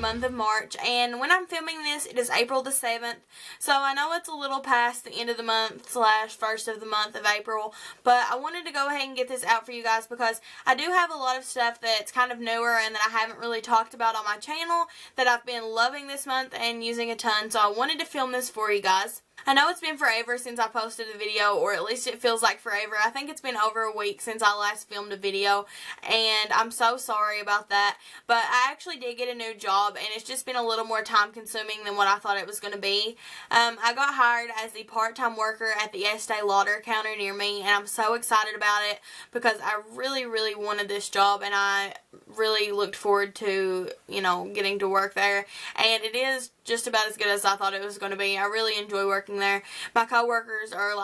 month of March, and when I'm filming this, it is April the 7th, so I know it's a little past the end of the month / first of the month of April, but I wanted to go ahead and get this out for you guys because I do have a lot of stuff that's kind of newer and that I haven't really talked about on my channel that I've been loving this month and using a ton, so I wanted to film this for you guys. I know it's been forever since I posted a video, or at least it feels like forever. I think it's been over a week since I last filmed a video, and I'm so sorry about that. But I actually did get a new job, and it's just been a little more time consuming than what I thought it was going to be. I got hired as the part-time worker at the Estee Lauder counter near me, and I'm so excited about it because I really, really wanted this job, and I really looked forward to, getting to work there. And it is just about as good as I thought it was going to be. I really enjoy working there. My coworkers are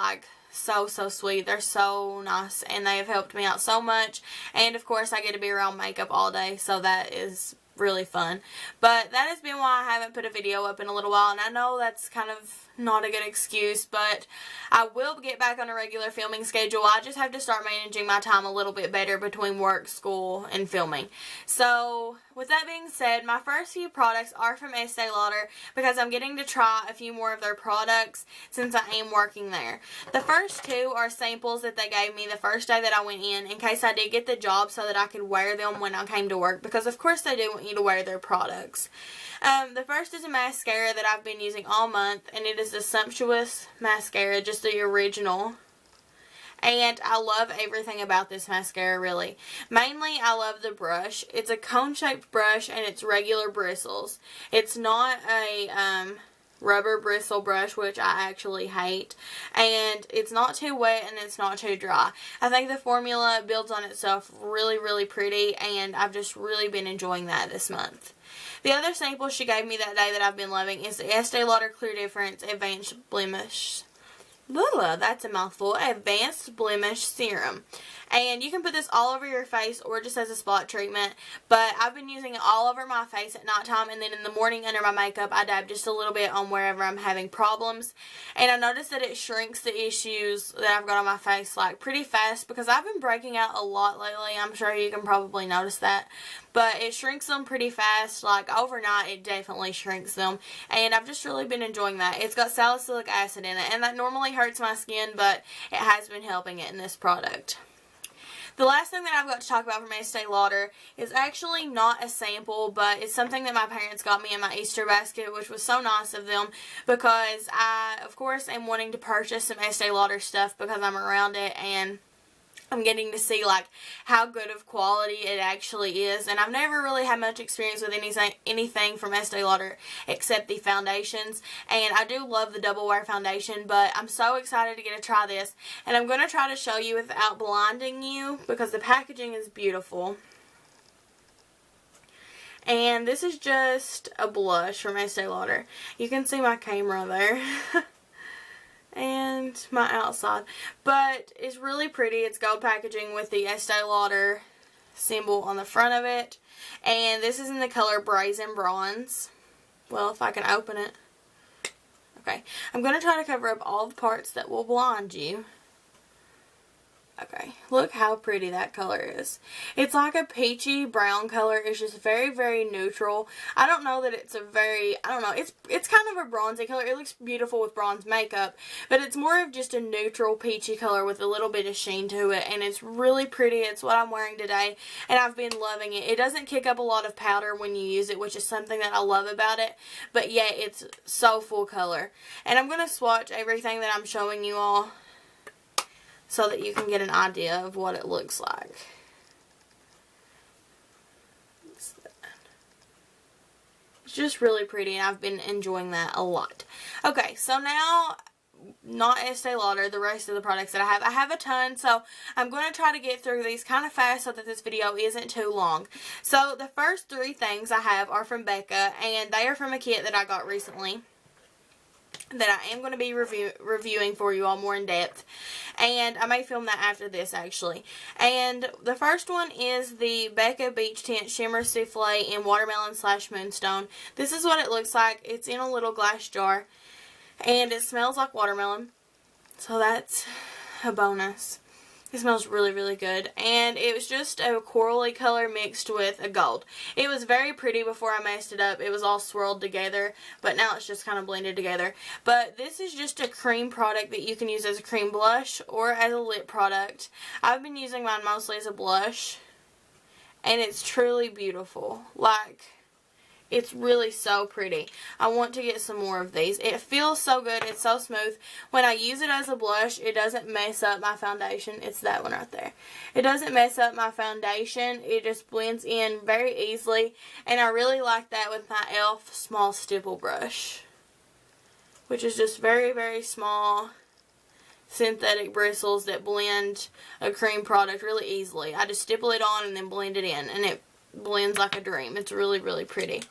so sweet. They're so nice and they have helped me out so much. And of course I get to be around makeup all day, so that is really fun. But that has been why I haven't put a video up in a little while, and I know that's kind of not a good excuse, but I will get back on a regular filming schedule. I just have to start managing my time a little bit better between work, school, and filming. So with that being said, my first few products are from Estee Lauder because I'm getting to try a few more of their products since I am working there. The first two are samples that they gave me the first day that I went in case I did get the job so that I could wear them when I came to work, because of course they do want you to wear their products. The first is a mascara that I've been using all month, and it is the Sumptuous Mascara, just the original. And I love everything about this mascara, really. Mainly, I love the brush. It's a cone-shaped brush, and it's regular bristles. It's not a rubber bristle brush, which I actually hate. And it's not too wet, and it's not too dry. I think the formula builds on itself really, really pretty, and I've just really been enjoying that this month. The other sample she gave me that day that I've been loving is the Estee Lauder Clear Difference Advanced Blemish. That's a mouthful. Advanced Blemish Serum. And you can put this all over your face or just as a spot treatment. But I've been using it all over my face at nighttime, and then in the morning under my makeup I dab just a little bit on wherever I'm having problems. And I noticed that it shrinks the issues that I've got on my face pretty fast, because I've been breaking out a lot lately. I'm sure you can probably notice that. But it shrinks them pretty fast. Overnight it definitely shrinks them. And I've just really been enjoying that. It's got salicylic acid in it, and that normally hurts my skin, but it has been helping it in this product. The last thing that I've got to talk about from Estee Lauder is actually not a sample, but it's something that my parents got me in my Easter basket, which was so nice of them, because I, of course, am wanting to purchase some Estee Lauder stuff because I'm around it, and I'm getting to see how good of quality it actually is. And I've never really had much experience with anything from Estee Lauder except the foundations, and I do love the Double Wear foundation, but I'm so excited to get to try this, and I'm going to try to show you without blinding you because the packaging is beautiful. And this is just a blush from Estee Lauder. You can see my camera there. And my outside, but it's really pretty. It's gold packaging with the Estee Lauder symbol on the front of it, and this is in the color Brazen Bronze. Well, if I can open it. Okay, I'm going to try to cover up all the parts that will blind you. Okay, look how pretty that color is. It's like a peachy brown color. It's just very, very neutral. I don't know that it's it's kind of a bronzy color. It looks beautiful with bronze makeup, but it's more of just a neutral peachy color with a little bit of sheen to it, and it's really pretty. It's what I'm wearing today, and I've been loving it. It doesn't kick up a lot of powder when you use it, which is something that I love about it, but yet it's so full color. And I'm going to swatch everything that I'm showing you all so that you can get an idea of what it looks like. It's just really pretty, and I've been enjoying that a lot. Okay, so now, not Estee Lauder, the rest of the products that I have a ton, so I'm going to try to get through these kind of fast so that this video isn't too long. So the first three things I have are from Becca, and they are from a kit that I got recently that I am going to be reviewing for you all more in depth, and I may film that after this actually. And the first one is the Becca Beach Tint Shimmer Souffle in Watermelon / Moonstone. This is what it looks like. It's in a little glass jar, and it smells like watermelon, so that's a bonus. It smells really, really good. And it was just a corally color mixed with a gold. It was very pretty before I messed it up. It was all swirled together, but now it's just kind of blended together. But this is just a cream product that you can use as a cream blush or as a lip product. I've been using mine mostly as a blush, and it's truly beautiful. Like, it's really so pretty. I want to get some more of these. It feels so good. It's so smooth. When I use it as a blush, it doesn't mess up my foundation. It's that one right there. It doesn't mess up my foundation. It just blends in very easily. And I really like that with my e.l.f. small stipple brush, which is just very, very small synthetic bristles that blend a cream product really easily. I just stipple it on and then blend it in, and it blends like a dream. It's really, really pretty.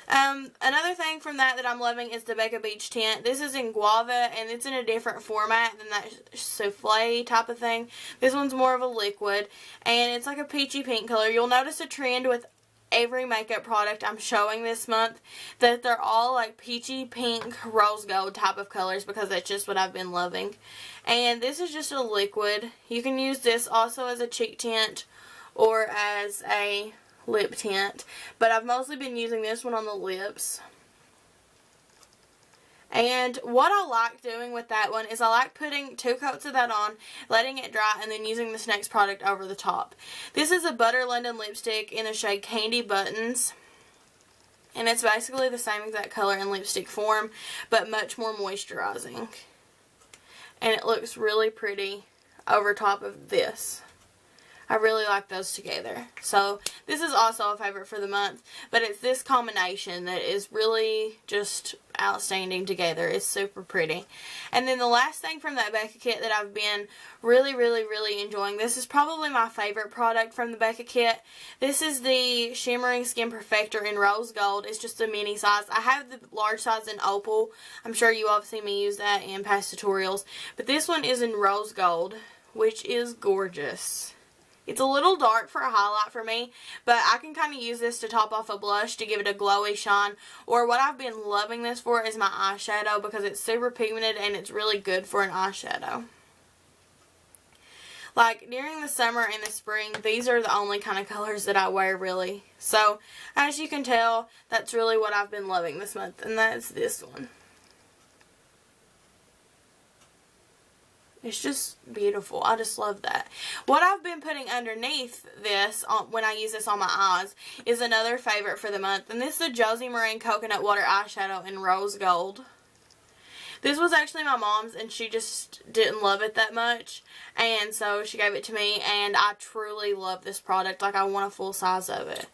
Another thing from that I'm loving is the Becca Beach tint. This is in Guava, and it's in a different format than that souffle type of thing. This one's more of a liquid, and it's like a peachy pink color. You'll notice a trend with every makeup product I'm showing this month that they're all like peachy pink rose gold type of colors, because that's just what I've been loving. And this is just a liquid. You can use this also as a cheek tint or as a lip tint, but I've mostly been using this one on the lips. And what I like doing with that one is I like putting 2 coats of that on, letting it dry, and then using this next product over the top. This is a Butter London lipstick in the shade Candy Buttons, and it's basically the same exact color in lipstick form, but much more moisturizing. And it looks really pretty over top of this. I really like those together. So this is also a favorite for the month, but it's this combination that is really just outstanding together. It's super pretty. And then the last thing from that Becca kit that I've been really, really, really enjoying, this is probably my favorite product from the Becca kit. This is the Shimmering Skin Perfector in Rose Gold. It's just a mini size. I have the large size in Opal. I'm sure you all have seen me use that in past tutorials. But this one is in Rose Gold, which is gorgeous. It's a little dark for a highlight for me, but I can kind of use this to top off a blush to give it a glowy shine. Or what I've been loving this for is my eyeshadow, because it's super pigmented and it's really good for an eyeshadow. Like, during the summer and the spring, these are the only kind of colors that I wear, really. So, as you can tell, that's really what I've been loving this month, and that's this one. It's just beautiful. I just love that. What I've been putting underneath this when I use this on my eyes is another favorite for the month. And this is the Josie Maran Coconut Water Eyeshadow in Rose Gold. This was actually my mom's, and she just didn't love it that much. And so she gave it to me, and I truly love this product. Like, I want a full size of it.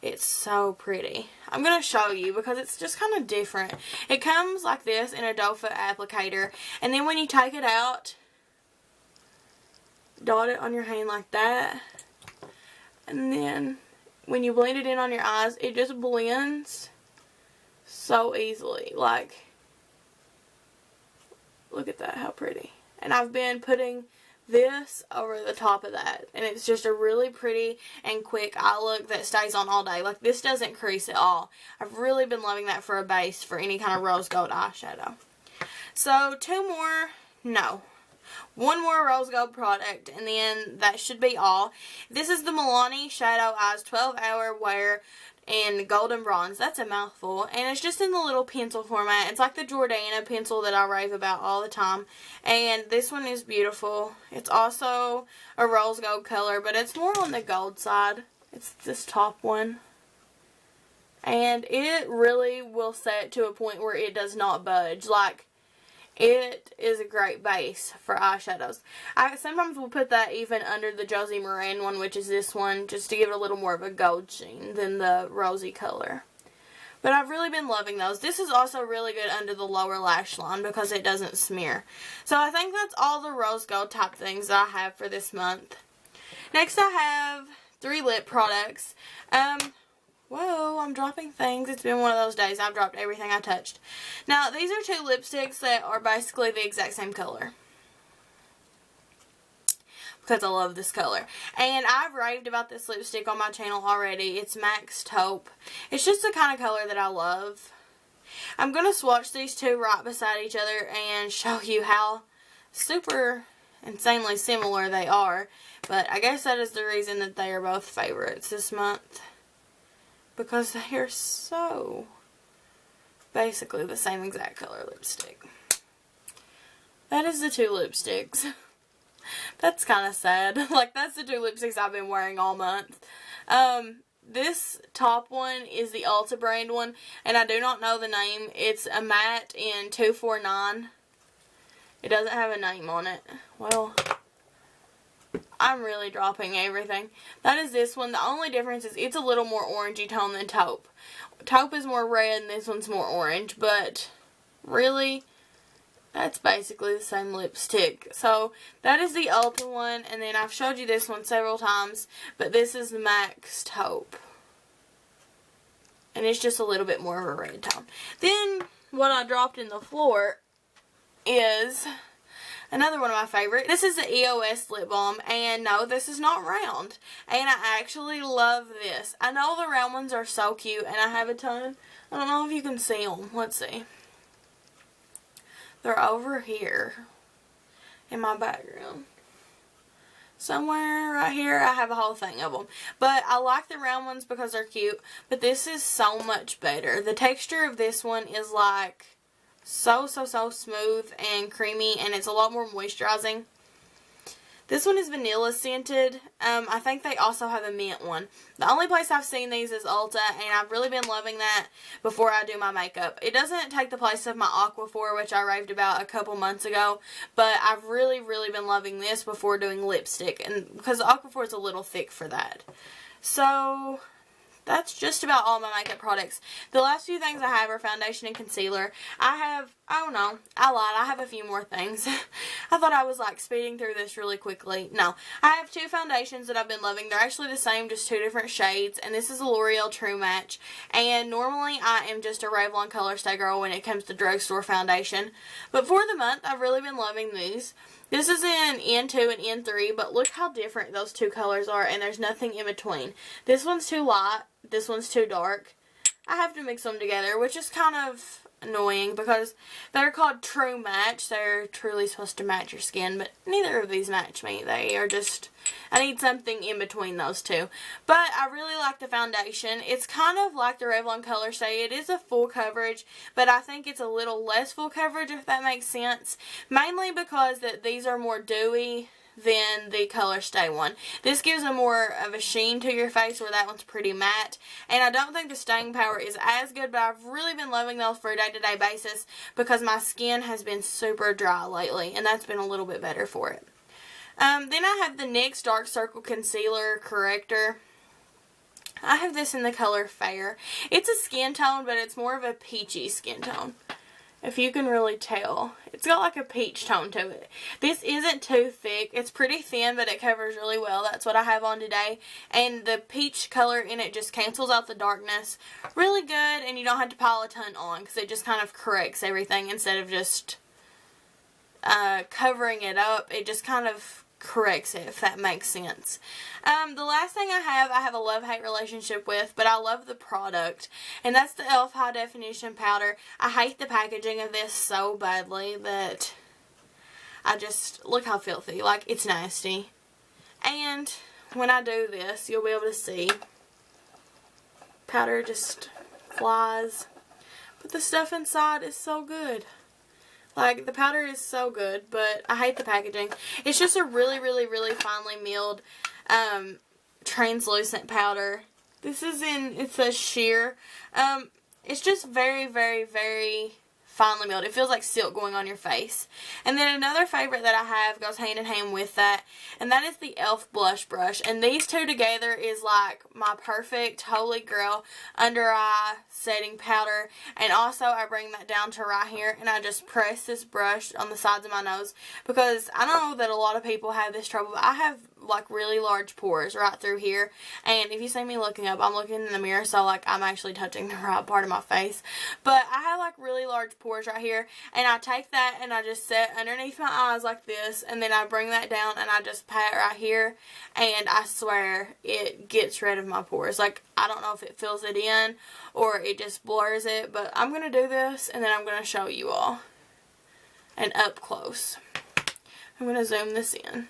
It's so pretty. I'm going to show you because it's just kind of different. It comes like this in a doe foot applicator. And then when you take it out, dot it on your hand like that, and then when you blend it in on your eyes, it just blends so easily. Like, look at that, how pretty. And I've been putting this over the top of that, and it's just a really pretty and quick eye look that stays on all day. Like, this doesn't crease at all. I've really been loving that for a base for any kind of rose gold eyeshadow. So one more rose gold product, and then that should be all. This is the Milani Shadow Eyes 12-Hour Wear in Golden Bronze. That's a mouthful. And it's just in the little pencil format. It's like the Jordana pencil that I rave about all the time. And this one is beautiful. It's also a rose gold color, but it's more on the gold side. It's this top one. And it really will set to a point where it does not budge. Like, it is a great base for eyeshadows. I sometimes will put that even under the Josie Maran one, which is this one, just to give it a little more of a gold sheen than the rosy color. But I've really been loving those. This is also really good under the lower lash line because it doesn't smear. So I think that's all the rose gold type things that I have for this month. Next I have 3 lip products. Whoa, I'm dropping things. It's been one of those days. I've dropped everything I touched. Now, these are 2 lipsticks that are basically the exact same color, because I love this color. And I've raved about this lipstick on my channel already. It's MAC Taupe. It's just the kind of color that I love. I'm going to swatch these 2 right beside each other and show you how super insanely similar they are. But I guess that is the reason that they are both favorites this month. Because they are so basically the same exact color lipstick. That is the two lipsticks. That's kind of sad. Like, that's the two lipsticks I've been wearing all month. This top one is the Ulta brand one, and I do not know the name. It's a matte in 249. It doesn't have a name on it. Well, I'm really dropping everything. That is this one. The only difference is it's a little more orangey tone than taupe. Taupe is more red and this one's more orange, but really, that's basically the same lipstick. So, that is the Ulta one, and then I've showed you this one several times, but this is the MAC's taupe. And it's just a little bit more of a red tone. Then, what I dropped in the floor is another one of my favorite. This is the EOS lip balm, and no, this is not round. And I actually love this. I know the round ones are so cute, and I have a ton. I don't know if you can see them. Let's see. They're over here in my background. Somewhere right here, I have a whole thing of them. But I like the round ones because they're cute. But this is so much better. The texture of this one is like so smooth and creamy. And it's a lot more moisturizing. This one is vanilla scented. I think they also have a mint one. The only place I've seen these is Ulta, and I've really been loving that before I do my makeup. It doesn't take the place of my Aquaphor, which I raved about a couple months ago, but I've really been loving this before doing lipstick, and because Aquaphor is a little thick for that. So that's just about all my makeup products. The last few things I have are foundation and concealer. I don't know, I lied, I have a few more things. I thought I was like speeding through this really quickly. No, I have two foundations that I've been loving. They're actually the same, just two different shades, and this is a L'Oreal True Match. And normally I am just a Revlon Colorstay girl when it comes to drugstore foundation. But for the month, I've really been loving these. This is in N2 and N3, but look how different those two colors are, and there's nothing in between. This one's too light, this one's too dark. I have to mix them together, which is kind of annoying because they're called True Match. They're truly supposed to match your skin, but neither of these match me. They are just, I need something in between those two. But I really like the foundation. It's kind of like the Revlon Colorstay. It is a full coverage, but I think it's a little less full coverage, if that makes sense. Mainly because that these are more dewy than the Colorstay one. This gives a more of a sheen to your face, where that one's pretty matte. And I don't think the staying power is as good, but I've really been loving those for a day-to-day basis because my skin has been super dry lately, and that's been a little bit better for it. Then I have the NYX Dark Circle Concealer Corrector. I have this in the color Fair. It's a skin tone, but it's more of a peachy skin tone, if you can really tell. It's got like a peach tone to it. This isn't too thick. It's pretty thin, but it covers really well. That's what I have on today. And the peach color in it just cancels out the darkness really good, and you don't have to pile a ton on because it just kind of corrects everything instead of just covering it up. It just kind of corrects it, if that makes sense. The last thing I have a love-hate relationship with, but I love the product, and that's the e.l.f. High Definition Powder. I hate the packaging of this so badly that I just, look how filthy, like, it's nasty. And when I do this, you'll be able to see powder just flies, but the stuff inside is so good. Like, the powder is so good, but I hate the packaging. It's just a really finely milled, translucent powder. This is it's a sheer. It's just very finely milled. It feels like silk going on your face. And then another favorite that I have goes hand in hand with that, and that is the e.l.f. Blush Brush. And these two together is like my perfect holy grail under eye setting powder. And also I bring that down to right here, and I just press this brush on the sides of my nose, because I know that a lot of people have this trouble, but I have like really large pores right through here, and if you see me looking up, I'm looking in the mirror, so like I'm actually touching the right part of my face, but I have like really large pores right here, and I take that and I just set underneath my eyes like this, and then I bring that down and I just pat right here, and I swear it gets rid of my pores. Like, I don't know if it fills it in or it just blurs it, but I'm going to do this and then I'm going to show you all and up close. I'm going to zoom this in.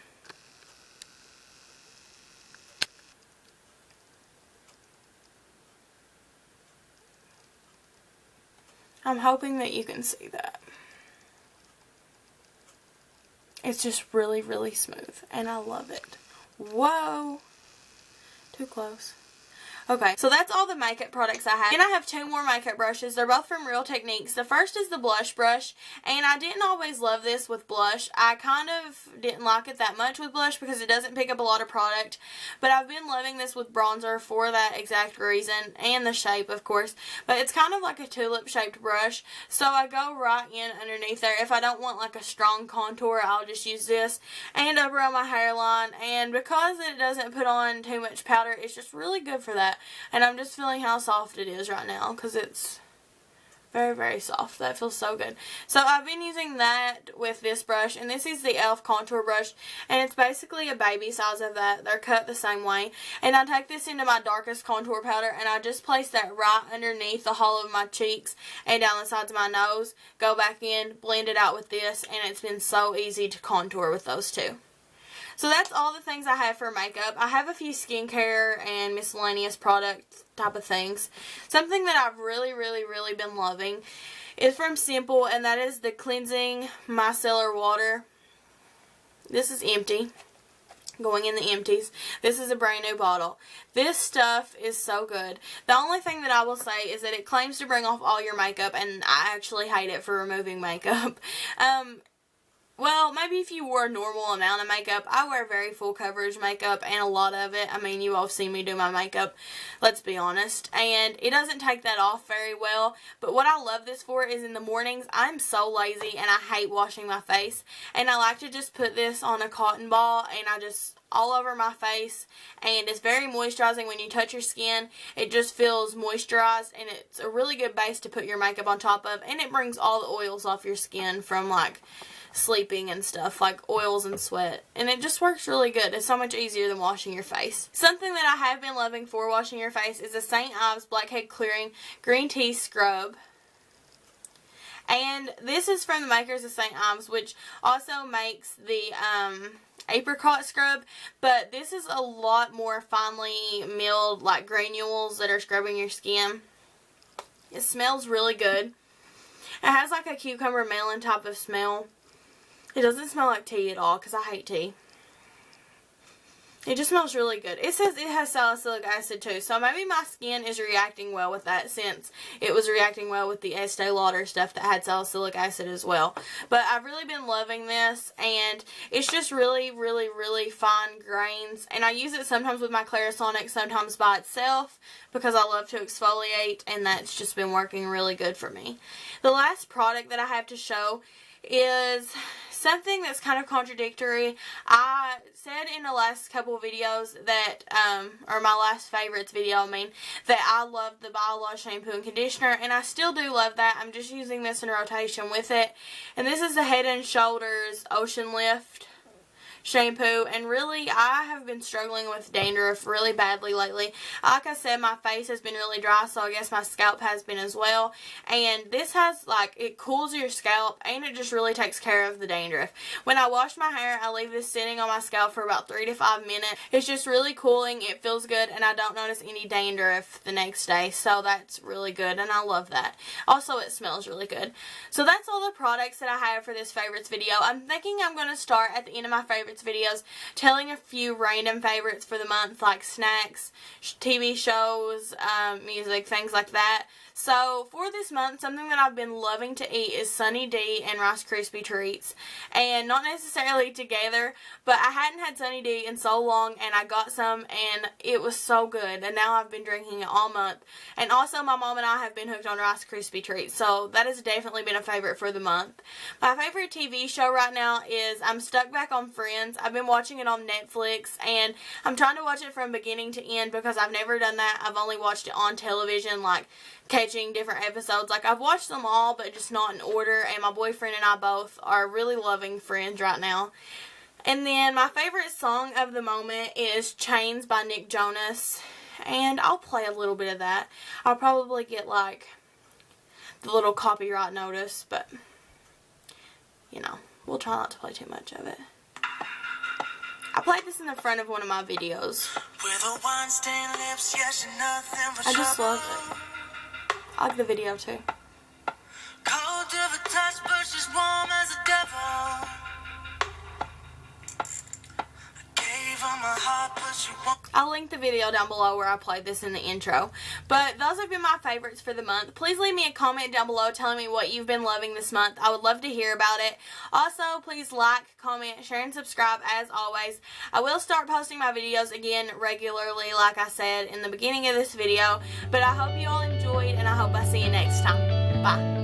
I'm hoping that you can see that. It's just really, really smooth, and I love it. Whoa! Too close. Okay, so that's all the makeup products I have. Then I have two more makeup brushes. They're both from Real Techniques. The first is the blush brush, and I didn't always love this with blush. I kind of didn't like it that much with blush because it doesn't pick up a lot of product, but I've been loving this with bronzer for that exact reason, and the shape, of course. But it's kind of like a tulip-shaped brush, so I go right in underneath there. If I don't want like a strong contour, I'll just use this, and over on my hairline, and because it doesn't put on too much powder, it's just really good for that. And I'm just feeling how soft it is right now because it's very, very soft. That feels so good. So I've been using that with this brush, and this is the e.l.f. contour brush, and it's basically a baby size of that. They're cut the same way. And I take this into my darkest contour powder, and I just place that right underneath the hollow of my cheeks and down the sides of my nose. Go back in, blend it out with this, and it's been so easy to contour with those two. So that's all the things I have for makeup. I have a few skincare and miscellaneous product type of things. Something that I've really, really, really been loving is from Simple, and that is the Cleansing Micellar Water. This is empty. Going in the empties. This is a brand new bottle. This stuff is so good. The only thing that I will say is that it claims to bring off all your makeup, and I actually hate it for removing makeup. Well, maybe if you wore a normal amount of makeup. I wear very full coverage makeup, and a lot of it. I mean, you all have seen me do my makeup, let's be honest. And it doesn't take that off very well. But what I love this for is in the mornings, I'm so lazy, and I hate washing my face. And I like to just put this on a cotton ball, and I just all over my face, and it's very moisturizing when you touch your skin. It just feels moisturized, and it's a really good base to put your makeup on top of, and it brings all the oils off your skin from like sleeping and stuff, like oils and sweat, and it just works really good. It's so much easier than washing your face. Something that I have been loving for washing your face is the St. Ives Blackhead Clearing Green Tea Scrub. And this is from the makers of St. Ives, which also makes the apricot scrub, but this is a lot more finely milled, like granules that are scrubbing your skin. It smells really good. It has like a cucumber melon type of smell. It doesn't smell like tea at all, because I hate tea. It just smells really good. It says it has salicylic acid too, so maybe my skin is reacting well with that, since it was reacting well with the Estee Lauder stuff that had salicylic acid as well. But I've really been loving this, and it's just really, really, really fine grains. And I use it sometimes with my Clarisonic, sometimes by itself, because I love to exfoliate, and that's just been working really good for me. The last product that I have to show is something that's kind of contradictory. I said in the last couple of videos that, or my last favorites video, I mean, that I love the Biolage shampoo and conditioner, and I still do love that. I'm just using this in rotation with it. And this is the Head and Shoulders Ocean Lift shampoo, and really I have been struggling with dandruff really badly lately. Like I said, my face has been really dry, so I guess my scalp has been as well. And this has, like, it cools your scalp, and it just really takes care of the dandruff. When I wash my hair, I leave this sitting on my scalp for about 3 to 5 minutes. It's just really cooling, it feels good, and I don't notice any dandruff the next day, so that's really good, and I love that. Also, it smells really good. So that's all the products that I have for this favorites video. I'm thinking I'm going to start at the end of my favorites videos telling a few random favorites for the month, like snacks, TV shows, music, things like that. So for this month, something that I've been loving to eat is Sunny D and Rice Krispie treats, and not necessarily together, but I hadn't had Sunny D in so long, and I got some, and it was so good, and now I've been drinking it all month. And also my mom and I have been hooked on Rice Krispie treats, so that has definitely been a favorite for the month. My favorite TV show right now is I'm stuck back on Friends. I've been watching it on Netflix, and I'm trying to watch it from beginning to end because I've never done that. I've only watched it on television, like catching different episodes. Like, I've watched them all, but just not in order, and my boyfriend and I both are really loving Friends right now. And then my favorite song of the moment is Chains by Nick Jonas, and I'll play a little bit of that. I'll probably get like the little copyright notice, but you know, we'll try not to play too much of it. I played this in the front of one of my videos. I just love it. I like the video too. Cold to the touch, but she's warm as a devil. I'll link the video down below where I played this in the intro. But those have been my favorites for the month. Please leave me a comment down below telling me what you've been loving this month. I would love to hear about it. Also, please like, comment, share, and subscribe as always. I will start posting my videos again regularly like I said in the beginning of this video. But I hope you all enjoyed and I hope I see you next time. Bye.